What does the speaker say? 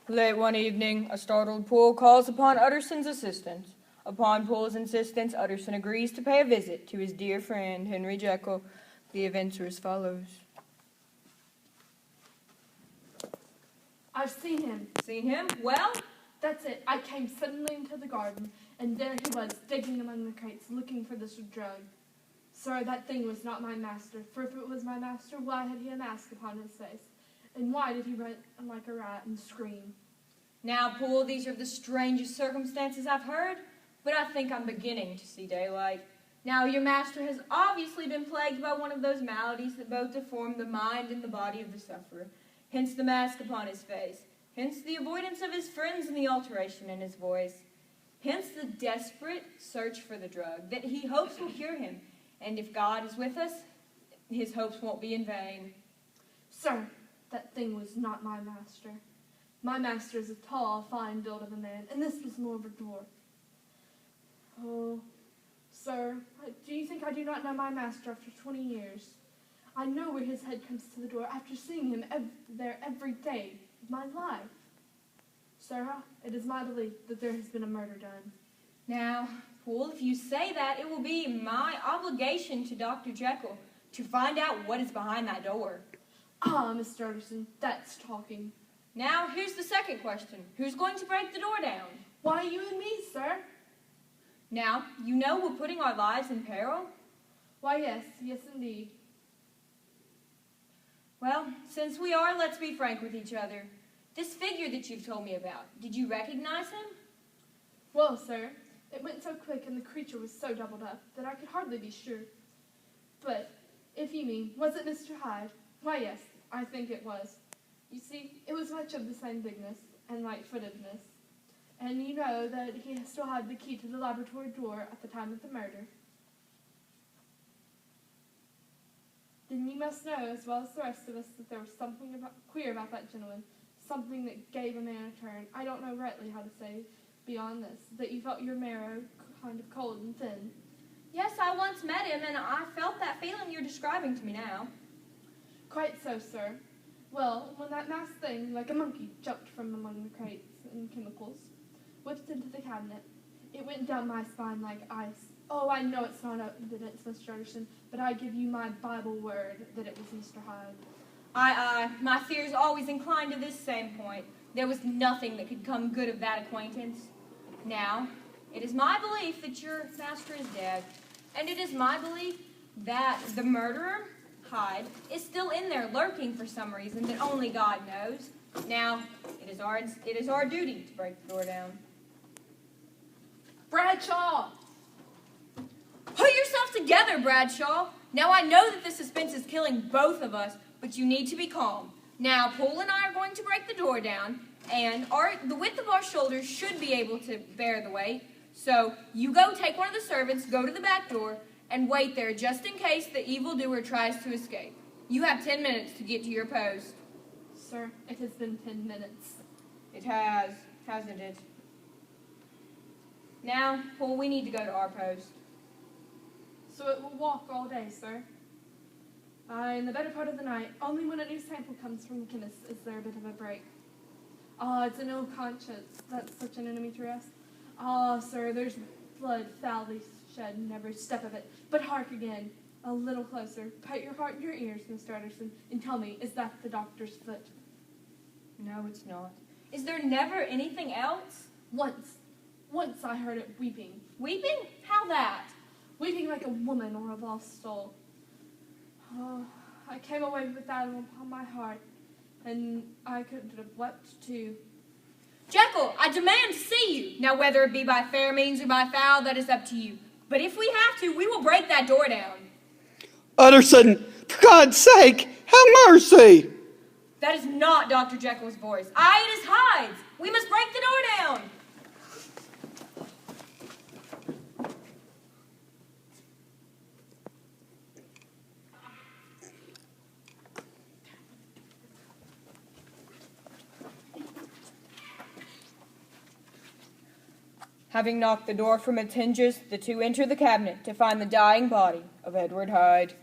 Late one evening, a startled Poole calls upon Utterson's assistance. Upon Poole's insistence, Utterson agrees to pay a visit to his dear friend, Henry Jekyll. The events are as follows. I've seen him. Seen him? Well? That's it. I came suddenly into the garden, and there he was, digging among the crates, looking for this drug. Sir, that thing was not my master, for if it was my master, why had he a mask upon his face? And why did he run like a rat and scream? Now, Poole, these are the strangest circumstances I've heard, but I think I'm beginning to see daylight. Now, your master has obviously been plagued by one of those maladies that both deform the mind and the body of the sufferer. Hence the mask upon his face. Hence the avoidance of his friends and the alteration in his voice. Hence the desperate search for the drug that he hopes will cure him. And if God is with us, his hopes won't be in vain. Sir, that thing was not my master. My master is a tall, fine build of a man, and this was more of a dwarf. Oh, sir, do you think I do not know my master after 20 years? I know where his head comes to the door after seeing him there every day of my life. Sir, it is my belief that there has been a murder done. Now, Poole, if you say that, it will be my obligation to Dr. Jekyll to find out what is behind that door. Ah, Mr. Utterson, that's talking. Now, here's the second question. Who's going to break the door down? Why, you and me, sir. Now, you know we're putting our lives in peril? Why, yes, indeed. Well, since we are, let's be frank with each other. This figure that you've told me about, did you recognize him? Well, sir, it went so quick and the creature was so doubled up that I could hardly be sure. But, if you mean, was it Mr. Hyde? Why, yes, I think it was. You see, it was much of the same bigness and light-footedness. And you know that he still had the key to the laboratory door at the time of the murder. Then you must know, as well as the rest of us, that there was something queer about that gentleman, something that gave a man a turn. I don't know rightly how to say beyond this, that you felt your marrow kind of cold and thin. Yes, I once met him, and I felt that feeling you're describing to me now. Quite so, sir. Well, when that masked thing, like a monkey, jumped from among the crates and chemicals, whipped into the cabinet, it went down my spine like ice. Oh, I know it's not evidence, Mr. Utterson, but I give you my Bible word that it was Mr. Hyde. Aye, my fears always inclined to this same point. There was nothing that could come good of that acquaintance. Now, it is my belief that your master is dead, and it is my belief that the murderer, Hyde, is still in there lurking for some reason that only God knows. Now, it is our duty to break the door down. Bradshaw! Put yourself together, Bradshaw. Now, I know that the suspense is killing both of us, but you need to be calm. Now, Poole and I are going to break the door down, and the width of our shoulders should be able to bear the weight. So, you go take one of the servants, go to the back door, and wait there just in case the evildoer tries to escape. You have 10 minutes to get to your post. Sir, it has been 10 minutes. It has, hasn't it? Now, Poole, we need to go to our post. So it will walk all day, sir? Aye, in the better part of the night. Only when a new sample comes from the chemist is there a bit of a break. Ah, it's an ill conscience that's such an enemy to us. Ah, sir, there's blood foully shed in every step of it. But hark again, a little closer. Put your heart in your ears, Mr. Utterson, and tell me, is that the doctor's foot? No, it's not. Is there never anything else? Once I heard it weeping. Weeping? How that? Weeping like a woman or a lost soul. Oh, I came away with that upon my heart, and I could have wept too. Jekyll, I demand to see you. Now, whether it be by fair means or by foul, that is up to you. But if we have to, we will break that door down. Utterson, for God's sake, have mercy! That is not Dr. Jekyll's voice. Aye, it is Hyde's. We must break the door down. Having knocked the door from its hinges, the two enter the cabinet to find the dying body of Edward Hyde.